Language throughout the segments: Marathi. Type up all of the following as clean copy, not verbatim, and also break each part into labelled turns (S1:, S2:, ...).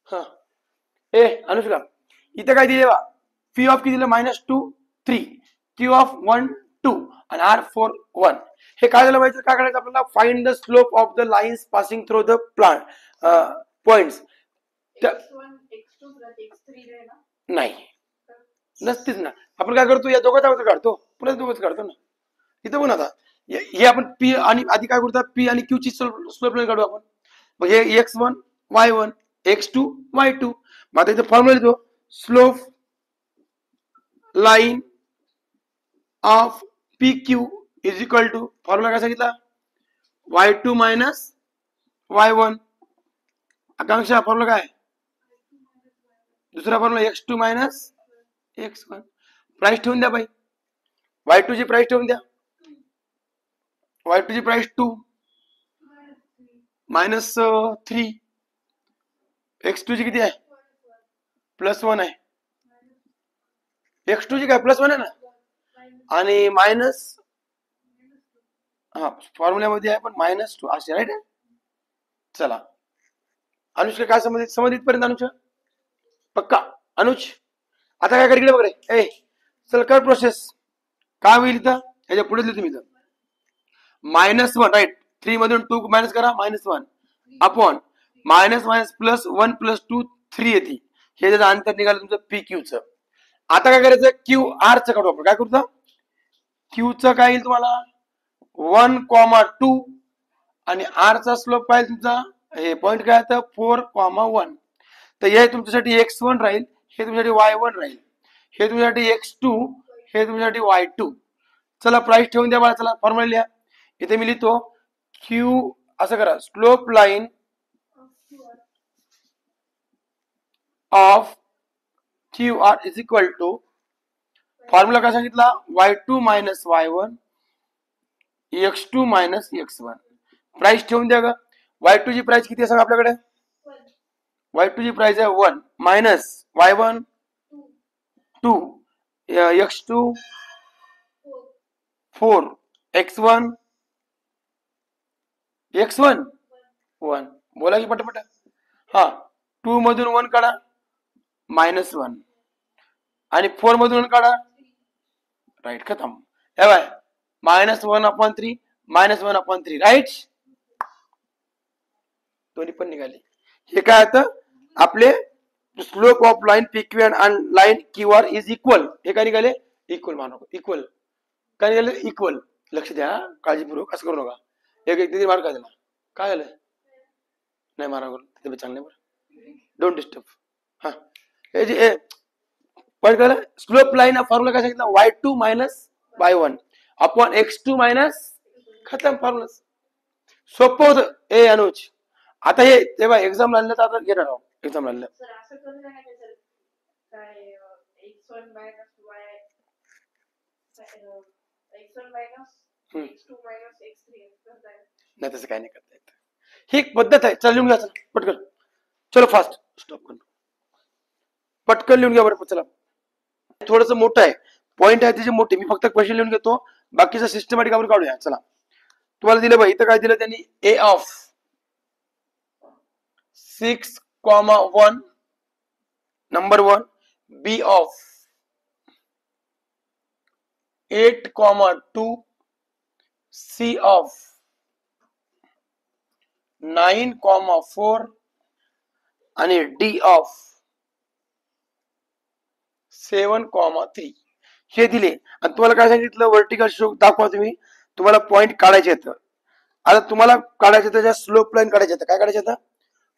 S1: हा ए अनुष्का इथं काय दिले बा पी ऑफ किती दिलं -2 3 क्यू ऑफ 1 2 आणि आर 4 1 हे काय झालं पाहिजे काय करायचं आपल्याला find the slope of the lines passing through the plant points नाही नसतेच ना आपण काय करतो या दोघांचा काढतो पुन्हा दोघंच काढतो ना इथं पण आता हे आपण पी आणि आधी काय करतो पी आणि क्यू ची स्लोप लाईन काढू आपण मग हे x1 y1 x2 y2 मग आता इथे फॉर्म्युला लिहितो slope line of P Q is equal to formula काय सांगितला y2 मायनस y1 आकांक्षा फॉर्म्युला काय दुसरा formula x2 minus x1 price ठेवून द्या बाई y2 ची प्राइस ठेवून द्या y2 ची प्राइस 2 मायनस 3 x2 ची किती आहे +1 आहे x2 ची काय +1 आहे ना आणि मायनस हा फॉर्म्युल्यामध्ये आहे पण -2 असे राईट आहे चला अनुष्का काय समजित पर्यंत अनुष्का पक्का अनुज आता काय कर इकडे बघ रे ए चल कर प्रोसेस काय होईल इथं ह्याच्या पुढे लिहितो मी इथं -1 राईट 3 मधून 2 मायनस करा -1 अपॉन -1 +1 +2 3 येते हे जर अंतर निघालं तुमचं पी क्यू चं आता काय करायचं क्यू आर चं काढू आपण काय करतो क्यू चं काय येईल तुम्हाला 1,2 आणि आर चा स्लोप काय तुमचा हे पॉइंट काय तर 4,1 तर हे तुमच्यासाठी x1 राहील हे तुमच्यासाठी y1 राहील हे तुमच्यासाठी x2 हे तुमच्यासाठी y2 चला प्राइस ठेवून द्या मला चला फॉर्म्युला लिहा इथे मी लिहितो क्यू असं करा slope line of Q R is equal to formula काय सांगितला y2 minus y1 x2 minus x1 price ठेवून द्या ग y2 ची प्राइस किती आहे सांगा आपल्याकडे y2 ची प्राइस आहे 1 मायनस y1 2 x2 4 x1 1 बोला की पटपट हा 2 मधून 1 काढा -1 आणि 4 मधून 1 काढा राईट खतम हे बाय -1/3 -1/3 राईट दोन्ही पण निघाले हे काय आता आपले slope of line PQ and line QR is equal हे काय निघाले इक्वल मानू इक्वल काय निघाले इक्वल लक्ष द्या काळजीपूर्वक असं करू नका एक एक मार्क काय दिला काय झालं नाही मारा तिथे चांगले बरं डोंट डिस्टर्ब हा हे जे पण काय स्लोप लाईन फॉर्म्युला काय सांगितलं y2 minus y1 upon x2 minus खतम फॉर्म्युला सोपं होतं ए अनुज आता हे तेव्हा एक्झाम लागलं तर आता घेणार आहोत एक्झाम लागलं नाही तसं काय नाही करता येत ही एक पद्धत आहे चल लिहून घ्या चल पटकन चलो फास्ट स्टॉप कर पटकन लिहून घ्या बरं चला थोडस मोठं आहे पॉइंट आहे त्याचे मोठे मी फक्त क्वेश्चन लिहून घेतो बाकीचं सिस्टमॅटिक आपण काढूया चला तुम्हाला दिलं बघा इथं काय दिलं त्यांनी A of 6,1 number 1 B of 8,2 C of 9,4 आणि डी ऑफ 7,3 हे दिले आणि तुम्हाला काय सांगितलं व्हर्टिकल स्ट्रोक दाखवा तुम्ही तुम्हाला पॉइंट काढायचे आहेत आता तुम्हाला काढायचं त्याच्या स्लोप लाईन काढायचे आहेत काय काढायचे आता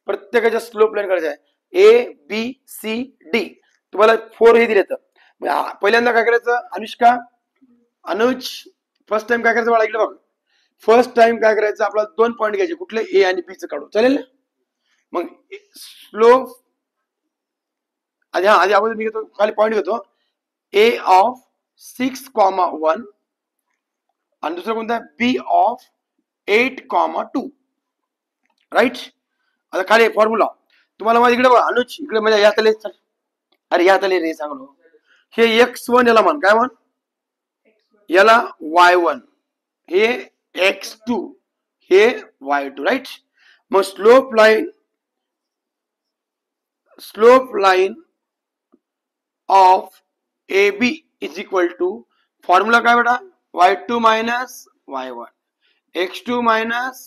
S1: प्रत्येकाच्या स्लोप लाईन काढायचे आहे ए बी सी डी तुम्हाला 4 हे दिले पहिल्यांदा काय करायचं अनुष्का अनुज फर्स्ट टाइम काय करायचं मला ऐकलं बघ फर्स्ट टाइम काय करायचं आपल्याला 2 पॉइंट घ्यायचे कुठले ए आणि बी चं काढू चालेल ना मग स्लोप आधी अगोदर मी घेतो खाली पॉइंट घेतो ए ऑफ 6,1 आणि दुसरा कोणता बी ऑफ 8,2 राईट आता खाली फॉर्म्युला तुम्हाला माझ्या इकडे बघा अनुज इकडे म्हणजे यात आले अरे यात आले रे सांगलो हे x1 याला म्हण काय म्हण याला y1 हे x2 हे y2 राईट मग slope line slope line of A B is equal to formula काय बेटा y2 minus y1 x2 minus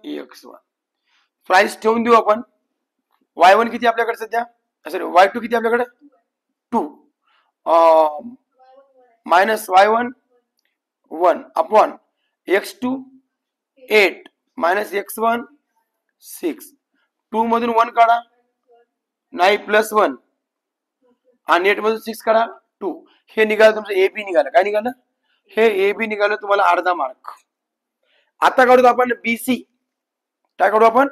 S1: x1 price ठेवून देऊ आपण y1 किती आपल्याकडे सध्या सॉरी y2 किती आपल्याकडे 2 minus y1 1 upon x2 8 minus x1 6 2 मधून 1 काढा नाही प्लस 1 आणि 8 मधून 6 काढा 2 हे निघालं तुमचं ए बी निघालं काय निघालं हे ए बी निघालं तुम्हाला अर्धा मार्क आता काढू आपण बीसी काय काढू आपण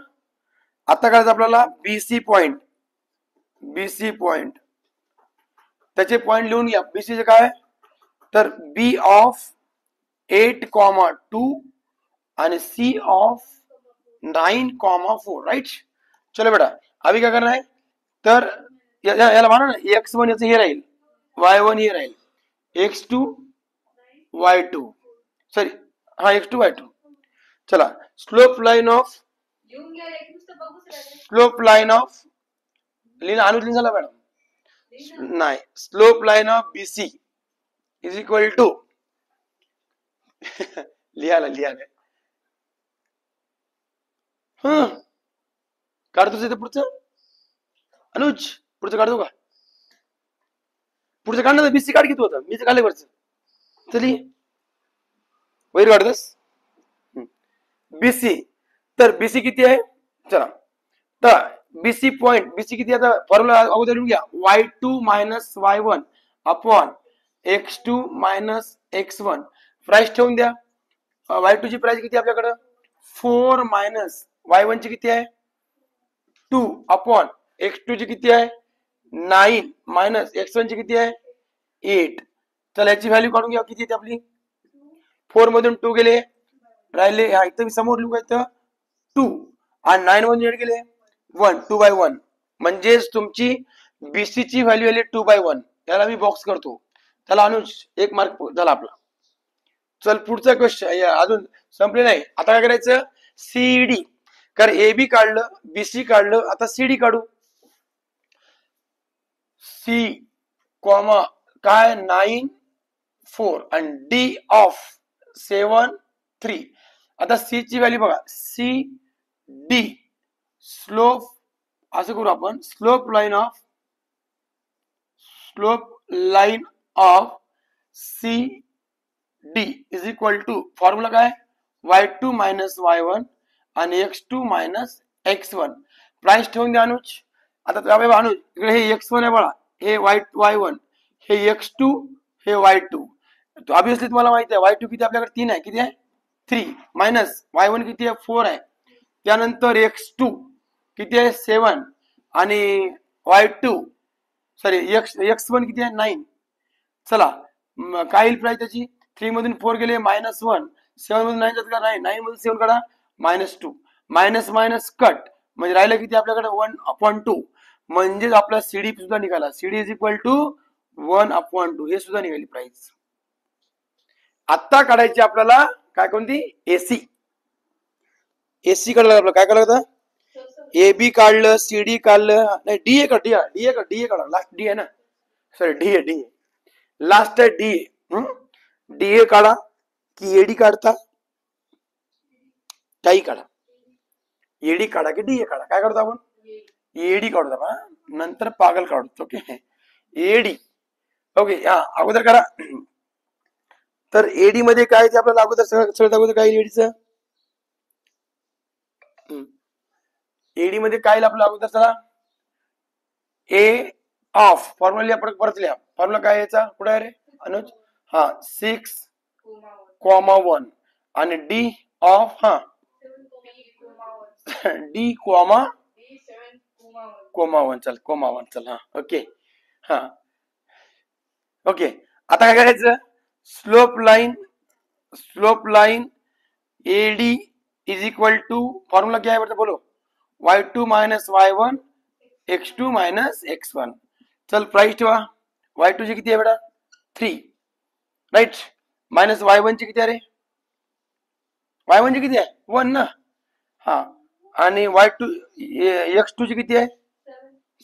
S1: आता काढायचं आपल्याला बीसी पॉइंट त्याचे पॉइंट लिहून घ्या बीसीचे काय तर बी ऑफ 8,2 आणि सी ऑफ 9,4 राइट चलो बेटा अभी क्या करना है तर याला माना ना x1 याचं हे राहील y1 हे राहील x2 y2 सॉरी हा x2 y2 चला स्लोप लाइन ऑफ लिहिणं अनुलिन झाला मॅडम नाही slope line of BC is equal to लिहायला काढतोच इथे पुढचं अनुज पुढचं काढतो का पुढचं काढणं बीसी काढ किती होतं मी तर काढले वरचं चली वैर काढतोस बीसी तर बीसी किती आहे चला तर बीसी पॉइंट बीसी किती आता फॉर्म्युला अगोदर लिहून घ्या y2 minus y1 upon x2 minus x1 price ठेवून द्या y2 ची प्राइस किती आपल्याकडे 4 मायनस y1 ची किती आहे 2 अपॉन x2 ची किती आहे 9 मायनस x1 ची किती आहे 8 चला याची व्हॅल्यू काढून घ्या किती येते आपली 4 मधून 2 गेले राहिले हा इथं समोर लिहू इथं 2 आणि 9 मधून 8 गेले 1 2/1 म्हणजेच तुमची बीसी ची व्हॅल्यू आली 2/1 याला मी बॉक्स करतो त्याला अनुज 1 मार्क झाला आपला चल पुढचा क्वेश्चन अजून संपले नाही आता काय करायचं सीडी कर ए बी काढलं बीसी काढलं आता सीडी काढू सी कॉमा काय 9 4 आणि डी ऑफ 7 3 आता सी ची व्हॅल्यू बघा सी डी स्लोप असं करू आपण slope line of C D is equal to formula काय y2 मायनस y1 आणि x2 मायनस x1 प्राइस ठेवून द्या अनुज आता अनुज इकडे हे x1 आहे बघा हे y1 हे x2 हे y2 तो ऑब्वियसली तुम्हाला माहिती आहे y2 किती आपल्याकडे 3 आहे किती आहे 3 मायनस y1 किती आहे 4 आहे त्यानंतर x2 किती आहे 7 आणि y2 सॉरी x1 किती आहे 9 चला काय येईल प्राइस त्याची 3 मधून 4 गेले -1 7 मधून 9 जात का नाही 9 मधून 7 काढा -2 मायनस मायनस कट म्हणजे राहिलं किती आपल्याकडे 1/2 म्हणजे आपला सीडी सुद्धा निघाला सीडी इज इक्वल टू 1/2 हे सुद्धा निघाली प्राइस आता काढायची आपल्याला काय कोणती एसी काढलं आपलं काय काढलं ए बी काढलं सीडी काढलं नाही डी ए काढा लास्ट डी आहे ना सॉरी डी ए लास्ट आहे डी ए काढा की एडी काढता काही काढा एडी काढा की डी ए काढा काय काढतो आपण एडी काढतो आपण नंतर पागल काढतो ओके एडी ओके हा अगोदर करा तर एडी मध्ये काय ते आपल्याला अगोदर सगळ्यात अगोदर काय एडीचं एडी मध्ये काय आपलं अगोदर चला ए ऑफ फॉर्म्युला आपण परत लिहा फॉर्म्युला काय याचा कुठे आहे रे अनुज हा 6,1 आणि डी ऑफ हा डी कॉमा 1 चल हा ओके हा ओके आता काय करायचं slope line AD is equal to formula क्या है बेटा बोलो y2 minus y1 x2 minus x1 चल प्राइस ठेवा y2 ची किती आहे बेटा 3 राइट मायनस y1 ची किती आहे रे y1 ची किती आहे 1 ना हा आणि y2 x2 ची किती आहे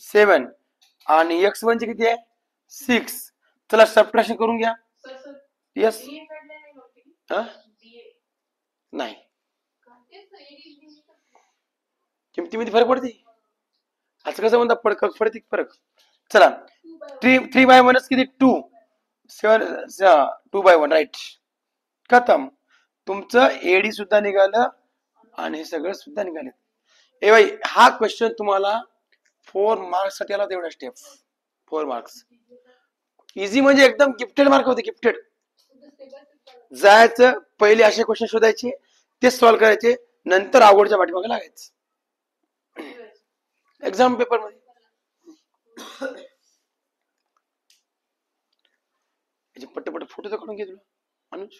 S1: 7 आणि x1 चे किती आहे 6. चला सबट्रॅक्शन करून घ्या. यस नाही किमतीमध्ये फरक पडते. असं कसं म्हणतात पडते फरक. चला 3/1 किती 2 7 2/1 राईट. खतम. तुमचं एडी सुद्धा निघालं आणि हे सगळं सुद्धा निघाले. ए भाई हा क्वेश्चन तुम्हाला 4 मार्क्स साठी आला तेवढा स्टेप 4 मार्क्स. इझी म्हणजे एकदम गिफ्टेड मार्क होते गिफ्टेड. जायचं पहिले असे क्वेश्चन शोधायचे ते सॉल्व्ह करायचे नंतर आवडच्या पाठीमागे लागायचं एक्झाम पेपर मध्ये. पट्ट फोटो तर काढून घे तुला अनुज.